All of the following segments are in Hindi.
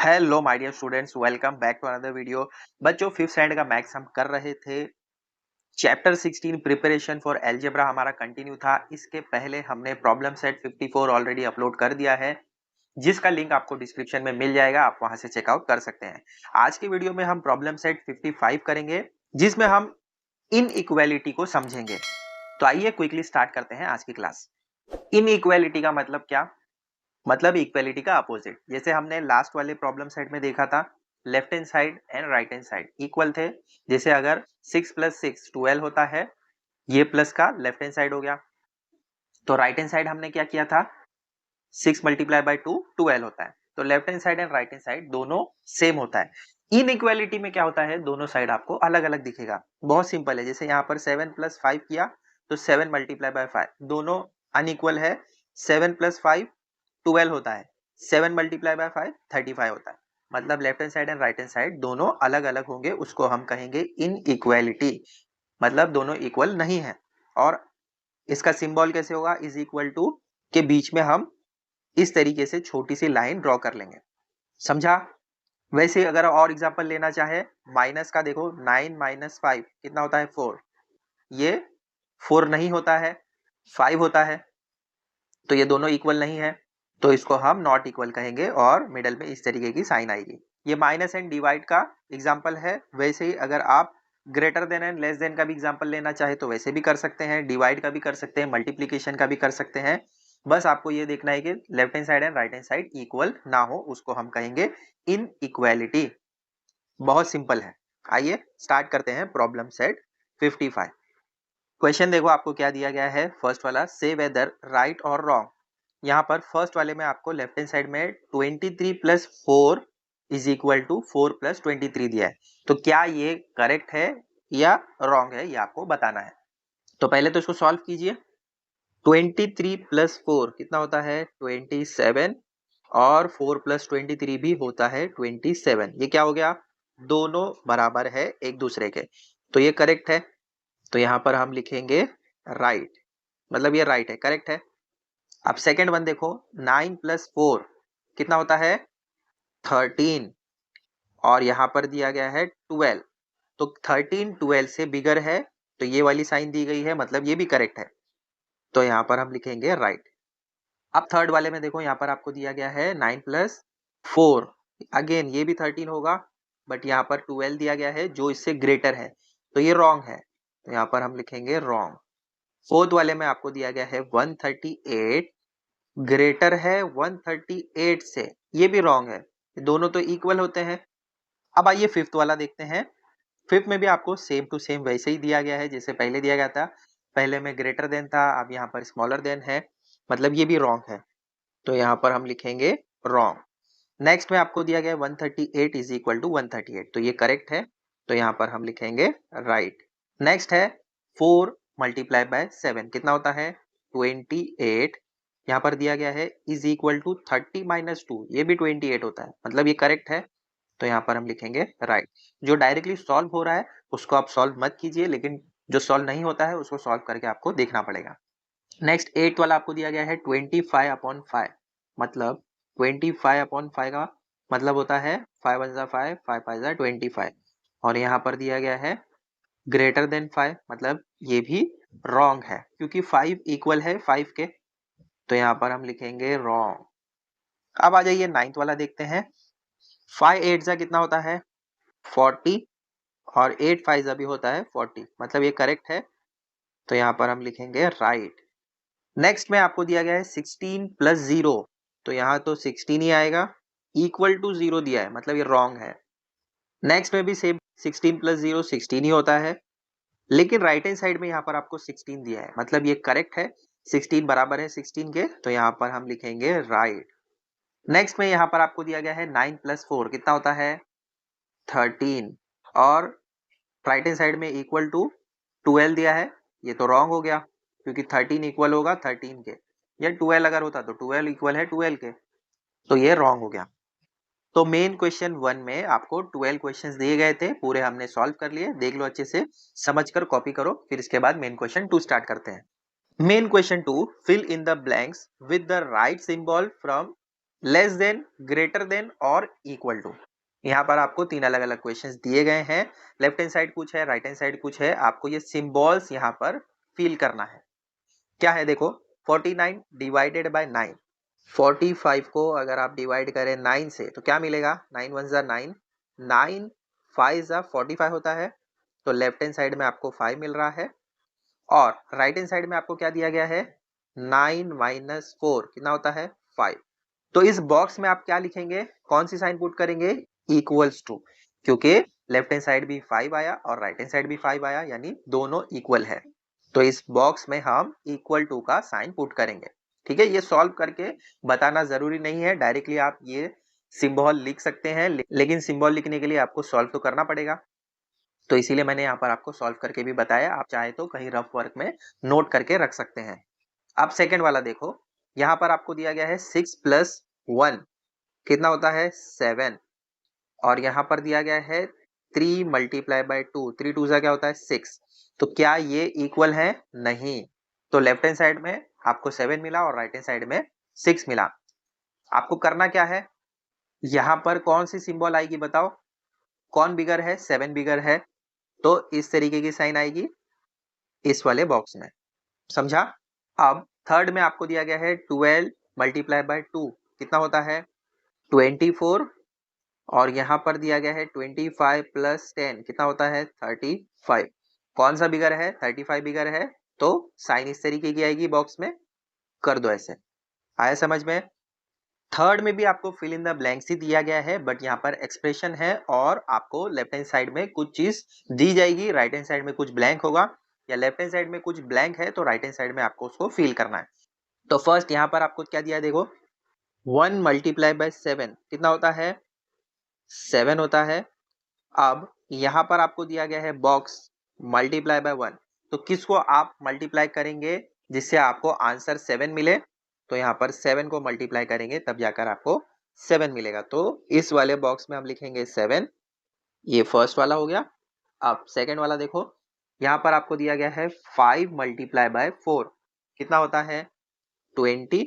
Hello my dear students, welcome back to another video. बच्चों, फिफ्थ स्टैंडर्ड का मैथ्स हम कर रहे थे। चैप्टर 16 प्रिपरेशन फॉर अलजेब्रा हमारा कंटिन्यू था। इसके पहले हमने प्रॉब्लम सेट 54 ऑलरेडी अपलोड कर दिया है, जिसका लिंक आपको डिस्क्रिप्शन में मिल जाएगा, आप वहां से चेकआउट कर सकते हैं। आज की वीडियो में हम प्रॉब्लम सेट 55 करेंगे, जिसमें हम इनइक्वालिटी को समझेंगे। तो आइए क्विकली स्टार्ट करते हैं आज की क्लास। इनइक्वालिटी का मतलब क्या? मतलब इक्वालिटी का अपोजिट। जैसे हमने लास्ट वाले प्रॉब्लम सेट में देखा था, left hand side and right hand side equal थे। जैसे अगर 6 + 6 12 होता है, ये प्लस का लेफ्ट हैंड साइड हो गया। तो राइट हैंड साइड हमने क्या किया था, 6 × 2 12 होता है। तो left hand side and right hand side दोनों सेम होता है। इन इक्वालिटी में क्या होता है, दोनों साइड आपको अलग अलग दिखेगा। बहुत सिंपल है। जैसे यहाँ पर 7 + 5 किया तो 7 × 5 दोनों अनइक्वल है। 7 + 5 12 होता है, 7 × 5 35 होता है। मतलब left hand side and right hand side दोनों अलग अलग होंगे, उसको हम कहेंगे इनइक्वालिटी। मतलब दोनों इक्वल नहीं है। और इसका सिंबल कैसे होगा, इज इक्वल टू के बीच में हम इस तरीके से छोटी सी लाइन ड्रॉ कर लेंगे। समझा? वैसे अगर और एग्जांपल लेना चाहे, माइनस का देखो, 9 - 5 कितना होता है, 4। ये 4 नहीं होता है, 5 होता है। तो ये दोनों इक्वल नहीं है, तो इसको हम नॉट इक्वल कहेंगे और मिडल में इस तरीके की साइन आएगी। ये माइनस एंड डिवाइड का एग्जांपल है। वैसे ही अगर आप greater than and less than का भी एग्जांपल लेना चाहे तो वैसे भी कर सकते हैं, डिवाइड का भी कर सकते हैं, मल्टीप्लीकेशन का भी कर सकते हैं। बस आपको ये देखना है कि left hand side and right hand side equal ना हो, उसको हम कहेंगे इनइक्वालिटी। बहुत सिंपल है। आइए स्टार्ट करते हैं प्रॉब्लम सेट 55। क्वेश्चन देखो आपको क्या दिया गया है। फर्स्ट वाला, से वेदर राइट और रॉन्ग। यहाँ पर फर्स्ट वाले में आपको लेफ्ट हैंड साइड में 23 + 4 = 4 + 23 दिया है। तो क्या ये करेक्ट है या रॉन्ग है, ये आपको बताना है। तो पहले तो इसको सॉल्व कीजिए। 23 + 4 कितना होता है, 27। और 4 + 23 भी होता है 27। ये क्या हो गया, दोनों बराबर है एक दूसरे के, तो ये करेक्ट है। तो यहाँ पर हम लिखेंगे राइट, मतलब ये राइट है, करेक्ट है। अब सेकंड वन देखो, 9 + 4 कितना होता है, 13। और यहाँ पर दिया गया है 12। तो 13 12 से बिगर है, तो ये वाली साइन दी गई है, मतलब ये भी करेक्ट है। तो यहाँ पर हम लिखेंगे राइट। अब थर्ड वाले में देखो, यहाँ पर आपको दिया गया है 9 + 4, अगेन ये भी 13 होगा, बट यहाँ पर 12 दिया गया है जो इससे ग्रेटर है, तो ये रॉन्ग है। तो यहाँ पर हम लिखेंगे रॉन्ग। फोर्थ वाले में आपको दिया गया है 138, ग्रेटर है 138 से, ये भी रॉन्ग है। दोनों तो इक्वल होते हैं। अब आइए फिफ्थ वाला देखते हैं। फिफ्थ में भी आपको सेम टू सेम वैसे ही दिया गया है जैसे पहले दिया गया था। पहले में ग्रेटर देन था, अब यहाँ पर स्मॉलर देन है, मतलब ये भी रॉन्ग है। तो यहाँ पर हम लिखेंगे रॉन्ग। नेक्स्ट में आपको दिया गया है 138 = 138, तो ये करेक्ट है। तो यहाँ पर हम लिखेंगे राइट। नेक्स्ट है 4 × 7 कितना होता है, 28। यहाँ पर दिया गया है इज इक्वल टू 30 - 2, ये भी 28 होता है, मतलब ये करेक्ट है। तो यहाँ पर हम लिखेंगे राइट। जो डायरेक्टली सॉल्व हो रहा है उसको आप सॉल्व मत कीजिए, लेकिन जो सॉल्व नहीं होता है उसको सॉल्व करके आपको देखना पड़ेगा। नेक्स्ट 8 वाला आपको दिया गया है 25/5, मतलब 25/5 का मतलब होता है 5 × 1 = 5, 5 × 5 = 25। और यहाँ पर दिया गया है ग्रेटर देन 5, मतलब ये भी रॉन्ग है क्योंकि 5 इक्वल है 5 के। तो यहाँ पर हम लिखेंगे रॉन्ग। अब आ जाइए नाइन्थ वाला देखते हैं। 5 8 जा कितना होता है, 40। और 8 5 जा भी होता है 40, मतलब ये करेक्ट है। तो यहाँ पर हम लिखेंगे राइट। नेक्स्ट में आपको दिया गया है 16 + 0, तो यहाँ तो 16 ही आएगा, इक्वल टू 0 दिया है, मतलब ये रॉन्ग है। नेक्स्ट में भी सेम 16 + 0 16 ही होता है, लेकिन राइट हैंड साइड में यहाँ पर आपको 16 दिया है, मतलब ये करेक्ट है। 16 बराबर है 16 के, तो यहाँ पर हम लिखेंगे राइट। नेक्स्ट में यहाँ पर आपको दिया गया है 9 + 4 कितना होता है, 13। और राइट हैंड साइड में इक्वल टू 12 दिया है, ये तो रॉन्ग हो गया क्योंकि 13 इक्वल होगा 13 के, या 12 अगर होता तो 12 इक्वल है 12 के, तो ये रॉन्ग हो गया। तो मेन क्वेश्चन 1 में आपको 12 क्वेश्चंस दिए गए थे, पूरे हमने सॉल्व कर लिए। देख लो अच्छे से, समझकर कॉपी करो, फिर इसके बाद मेन क्वेश्चन 2 स्टार्ट करते हैं। Main question 2, fill in the blanks with the right symbol from less than, greater than और इक्वल टू। यहाँ पर आपको 3 अलग-अलग क्वेश्चंस दिए गए हैं। लेफ्ट हैंड साइड कुछ है, राइट हैंड साइड कुछ है। आपको ये सिंबल्स यहाँ पर फिल करना है। क्या है देखो, 49 डिवाइडेड बाय 9। 45 को अगर आप डिवाइड करें 9 से तो क्या मिलेगा? 9 1 जा 9, 9 5 जा 45 होता है। तो लेफ्ट हैंड साइड में आपको 5 मिल रहा है और राइट हैंड साइड में आपको क्या दिया गया है? 9 माइनस 4 कितना होता है? 5। तो इस बॉक्स में आप क्या लिखेंगे? कौन सी साइन पुट करेंगे? इक्वल्स टू, क्योंकि लेफ्ट हैंड साइड भी 5 आया और राइट हैंड साइड भी 5 आया, यानी दोनों इक्वल है। तो इस बॉक्स में हम इक्वल टू का साइन पुट करेंगे। ठीक है, ये सॉल्व करके बताना जरूरी नहीं है, डायरेक्टली आप ये सिंबल लिख सकते हैं, लेकिन सिंबल लिखने के लिए आपको सॉल्व तो करना पड़ेगा। तो इसीलिए मैंने यहाँ पर आपको सॉल्व करके भी बताया। आप चाहे तो कहीं रफ वर्क में नोट करके रख सकते हैं। अब सेकेंड वाला देखो, यहाँ पर आपको दिया गया है 6 प्लस 1 कितना होता है? 7। और यहाँ पर दिया गया है 3 मल्टीप्लाई बाय 2, 3 टू जा क्या होता है? 6। तो क्या ये इक्वल है? नहीं। तो लेफ्ट हैंड साइड में आपको 7 मिला और राइट हैंड साइड में 6 मिला। आपको करना क्या है? यहाँ पर कौन सी सिंबल आएगी बताओ? कौन बिगर है? 7 बिगर है, तो इस तरीके की साइन आएगी इस वाले बॉक्स में। समझा? अब थर्ड में आपको दिया गया है 12 मल्टीप्लाई बाय 2 कितना होता है? 24। और यहाँ पर दिया गया है 25 प्लस 10 कितना होता है? 35। कौन सा बिगर है? 35 बिगर है, तो साइन इस तरीके की आएगी बॉक्स में। कर दो ऐसे। आया समझ में? थर्ड में भी आपको फिल इन द ब्लैंक्स ही दिया गया है, बट यहाँ पर एक्सप्रेशन है और आपको लेफ्ट हैंड साइड में कुछ चीज दी जाएगी, राइट हैंड साइड में कुछ ब्लैंक होगा, या लेफ्ट हैंड साइड में कुछ ब्लैंक है तो राइट हैंड साइड में आपको उसको फिल करना है। तो फर्स्ट यहाँ पर आपको क्या दिया है देखो, 1 मल्टीप्लाई बाय 7 कितना होता है? 7 होता है। अब यहाँ पर आपको दिया गया है बॉक्स मल्टीप्लाई बाय 1, तो किसको आप मल्टीप्लाई करेंगे जिससे आपको आंसर 7 मिले? तो यहाँ पर 7 को मल्टीप्लाई करेंगे तब जाकर आपको 7 मिलेगा। तो इस वाले बॉक्स में हम लिखेंगे 7। ये फर्स्ट वाला हो गया। अब सेकेंड वाला देखो, यहाँ पर आपको दिया गया है 5 मल्टीप्लाई बाय 4 कितना होता है? 20।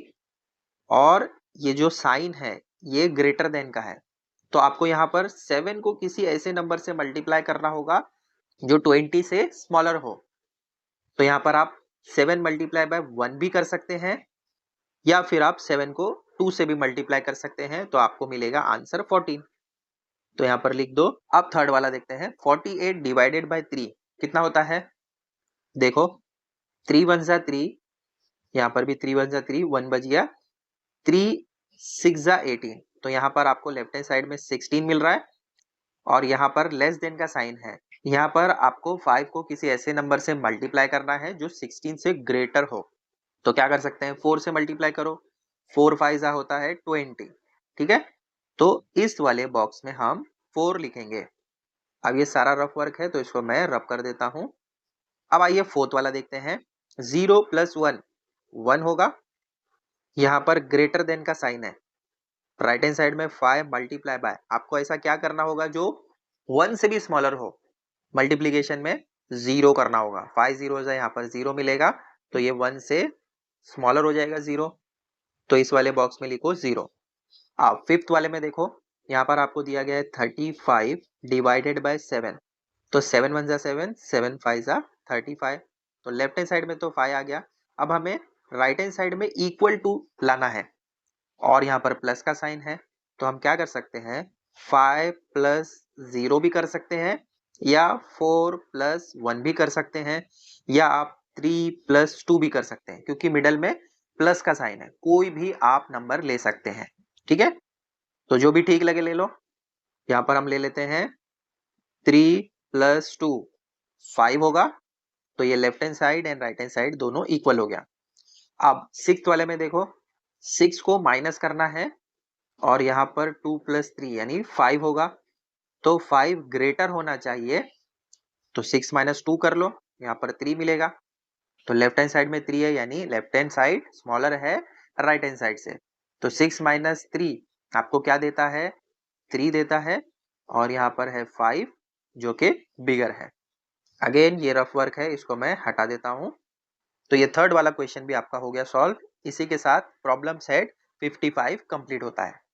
और ये जो साइन है ये ग्रेटर देन का है, तो आपको यहाँ पर 7 को किसी ऐसे नंबर से मल्टीप्लाई करना होगा जो 20 से स्मॉलर हो। तो यहाँ पर आप 7 मल्टीप्लाई बाय 1 भी कर सकते हैं, या फिर आप 7 को 2 से भी मल्टीप्लाई कर सकते हैं, तो आपको मिलेगा आंसर 14। तो यहाँ पर लिख दो। अब थर्ड वाला देखते हैं, 48 डिवाइडेड बाय 3 कितना होता है? देखो 3 1 जा 3, यहाँ पर भी 3 1 जा 3, 1 बच गया। 3 6 जा 18, तो यहाँ पर आपको लेफ्ट हैंड साइड में 16 मिल रहा है और यहाँ पर लेस देन का साइन है। यहाँ पर आपको 5 को किसी ऐसे नंबर से मल्टीप्लाई करना है जो 16 से ग्रेटर हो। तो क्या कर सकते हैं? 4 से मल्टीप्लाई करो, 4 5 जा होता है 20। ठीक है, तो इस वाले बॉक्स में हम 4 लिखेंगे। अब ये सारा रफ वर्क है तो इसको मैं रफ कर देता हूं। अब आइए फोर्थ वाला देखते हैं, 0 प्लस 1 1 होगा। यहाँ पर ग्रेटर देन का साइन है, राइट हैंड साइड में 5 मल्टीप्लाई बाय, आपको ऐसा क्या करना होगा जो 1 से भी स्मॉलर हो, मल्टीप्लीकेशन में 0 करना होगा। 5 जीरो है, यहाँ पर 0 मिलेगा, तो ये 1 से स्मॉलर हो जाएगा 0, तो इस वाले बॉक्स में लिखो 0। अब फिफ्थ वाले में देखो, यहाँ पर आपको दिया गया है 35 डिवाइडेड बाय 7, तो 7 1 जा 7, 7 5 जा 35, तो लेफ्ट हैंड साइड में तो 5 आ गया। अब हमें राइट हैंड साइड में इक्वल टू लाना है और यहाँ पर प्लस का साइन है, तो हम क्या कर सकते हैं? 5 प्लस 0 भी कर सकते हैं, या 4 प्लस 1 भी कर सकते हैं, या आप 3 प्लस 2 भी कर सकते हैं, क्योंकि मिडल में प्लस का साइन है। कोई भी आप नंबर ले सकते हैं। ठीक है, तो जो भी ठीक लगे ले लो। यहाँ पर हम ले लेते हैं 3 प्लस 2 5 होगा, तो ये left hand side and right hand side दोनों इक्वल हो गया। अब सिक्स्थ वाले में देखो, 6 को माइनस करना है और यहाँ पर 2 प्लस 3 यानी 5 होगा, तो 5 ग्रेटर होना चाहिए, तो 6 माइनस 2 कर लो, यहाँ पर 3 मिलेगा। तो लेफ्ट हैंड साइड में 3 है, यानी लेफ्ट हैंड साइड स्मॉलर है राइट हैंड साइड से, तो 6 माइनस 3 आपको क्या देता है? 3 देता है, और यहाँ पर है 5 जो कि बिगर है। अगेन ये रफ वर्क है, इसको मैं हटा देता हूँ। तो ये थर्ड वाला क्वेश्चन भी आपका हो गया सॉल्व। इसी के साथ प्रॉब्लम सेट 55 कंप्लीट होता है।